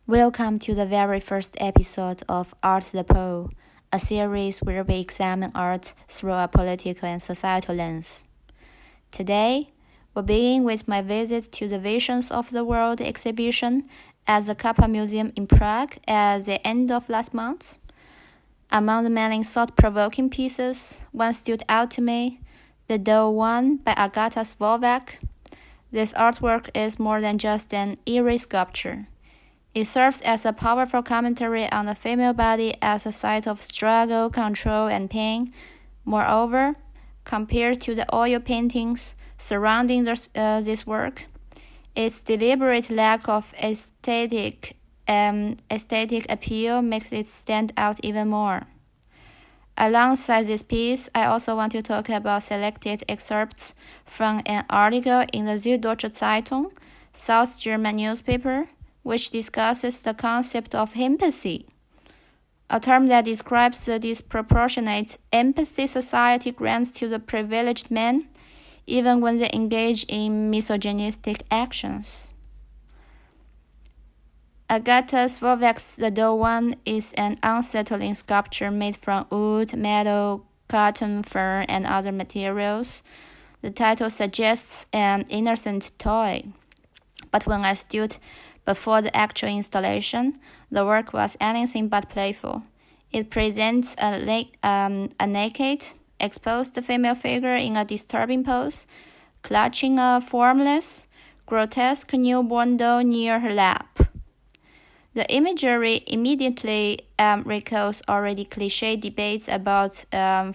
Welcome to the very first episode of Art the Pole, a series where we examine art through a political and societal lens. Today, we begin with my visit to the Visions of the World exhibition at the Kappa Museum in Prague at the end of last month. Among the many thought-provoking pieces, one stood out to me, the Doe One by Agata Svolvak. This artwork is more than just an eerie sculpture. It serves as a powerful commentary on the female body as a site of struggle, control, and pain. Moreover, compared to the oil paintings surrounding this work, its deliberate lack of aesthetic appeal makes it stand out even more. Alongside this piece, I also want to talk about selected excerpts from an article in the Süddeutsche Zeitung, South German newspaper, which discusses the concept of himpathy, a term that describes the disproportionate empathy society grants to the privileged men, even when they engage in misogynistic actions. Agata Svolvak's The Doe One is an unsettling sculpture made from wood, metal, cotton, fur, and other materials. The title suggests an innocent toy. But when I stood before the actual installation, the work was anything but playful. It presents a naked, exposed female figure in a disturbing pose, clutching a formless, grotesque newborn doll near her lap. The imagery immediately recalls already cliché debates about,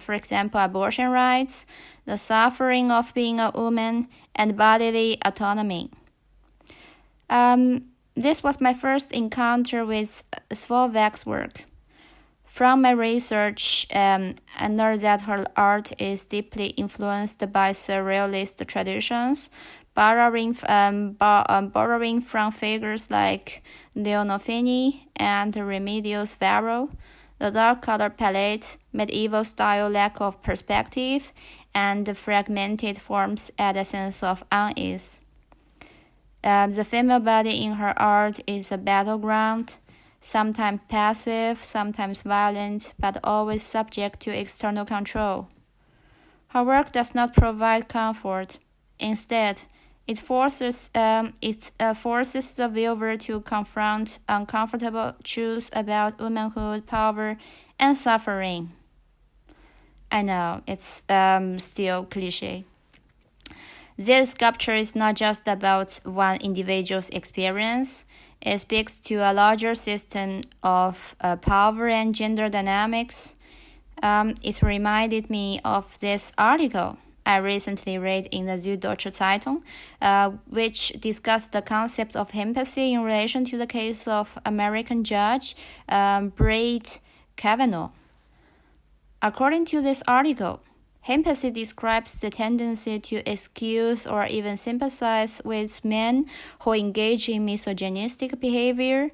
for example, abortion rights, the suffering of being a woman, and bodily autonomy. This was my first encounter with Svolvak's work. From my research, I know that her art is deeply influenced by surrealist traditions, borrowing from figures like Leonor Fini and Remedios Varo. The dark color palette, medieval style lack of perspective, and the fragmented forms add a sense of unease. The female body in her art is a battleground, sometimes passive, sometimes violent, but always subject to external control. Her work does not provide comfort. Instead, it forces the viewer to confront uncomfortable truths about womanhood, power, and suffering. I know, it's still cliché. This sculpture is not just about one individual's experience. It speaks to a larger system of power and gender dynamics. It reminded me of this article I recently read in the Süddeutsche Zeitung, which discussed the concept of himpathy in relation to the case of American judge Brett Kavanaugh. According to this article, himpathy describes the tendency to excuse or even sympathize with men who engage in misogynistic behavior.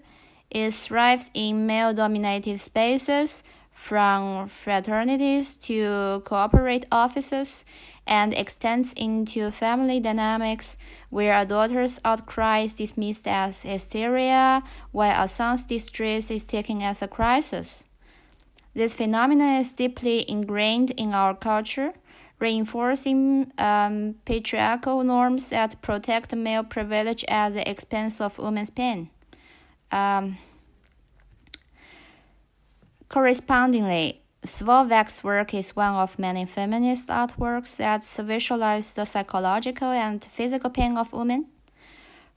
It thrives in male-dominated spaces, from fraternities to corporate offices, and extends into family dynamics where a daughter's outcry is dismissed as hysteria, while a son's distress is taken as a crisis. This phenomenon is deeply ingrained in our culture, reinforcing patriarchal norms that protect male privilege at the expense of women's pain. Correspondingly, Svolvak's work is one of many feminist artworks that visualize the psychological and physical pain of women.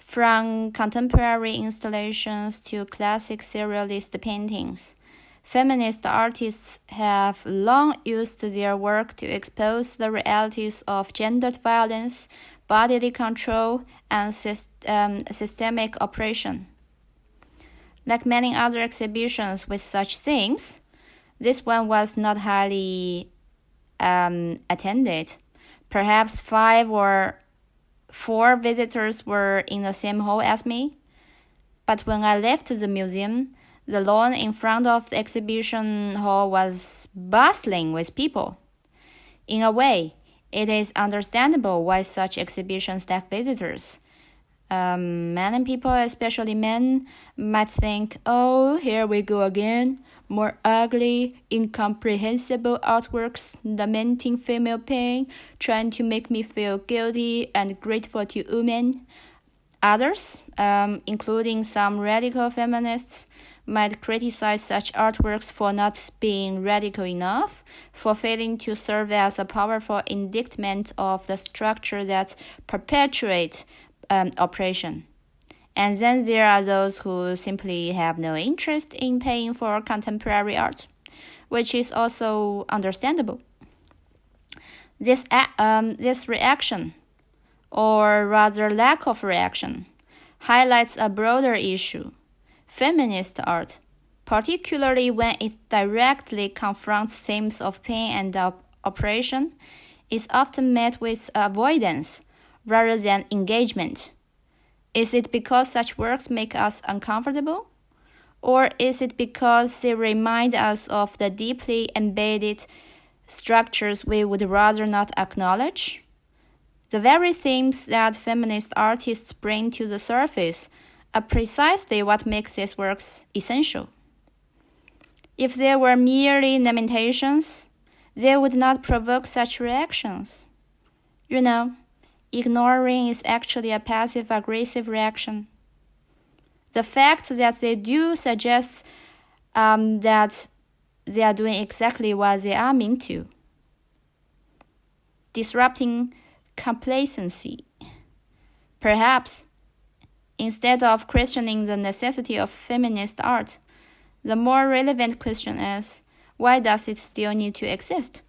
From contemporary installations to classic surrealist paintings, feminist artists have long used their work to expose the realities of gendered violence, bodily control, and systemic oppression. Like many other exhibitions with such themes, this one was not highly attended. Perhaps 5 or 4 visitors were in the same hall as me. But when I left the museum, the lawn in front of the exhibition hall was bustling with people. In a way, it is understandable why such exhibitions lack visitors. Many people, especially men, might think, oh, here we go again. More ugly, incomprehensible artworks lamenting female pain, trying to make me feel guilty and grateful to women. Others, including some radical feminists, might criticize such artworks for not being radical enough, for failing to serve as a powerful indictment of the structure that perpetuates oppression. And then there are those who simply have no interest in paying for contemporary art, which is also understandable. This reaction, or rather lack of reaction, highlights a broader issue. Feminist art, particularly when it directly confronts themes of pain and oppression, is often met with avoidance rather than engagement. Is it because such works make us uncomfortable? Or is it because they remind us of the deeply embedded structures we would rather not acknowledge? The very themes that feminist artists bring to the surface are precisely what makes these works essential. If they were merely lamentations, they would not provoke such reactions. You know, ignoring is actually a passive-aggressive reaction. The fact that they do suggests that they are doing exactly what they are meant to. Disrupting complacency. Perhaps, instead of questioning the necessity of feminist art, the more relevant question is, why does it still need to exist?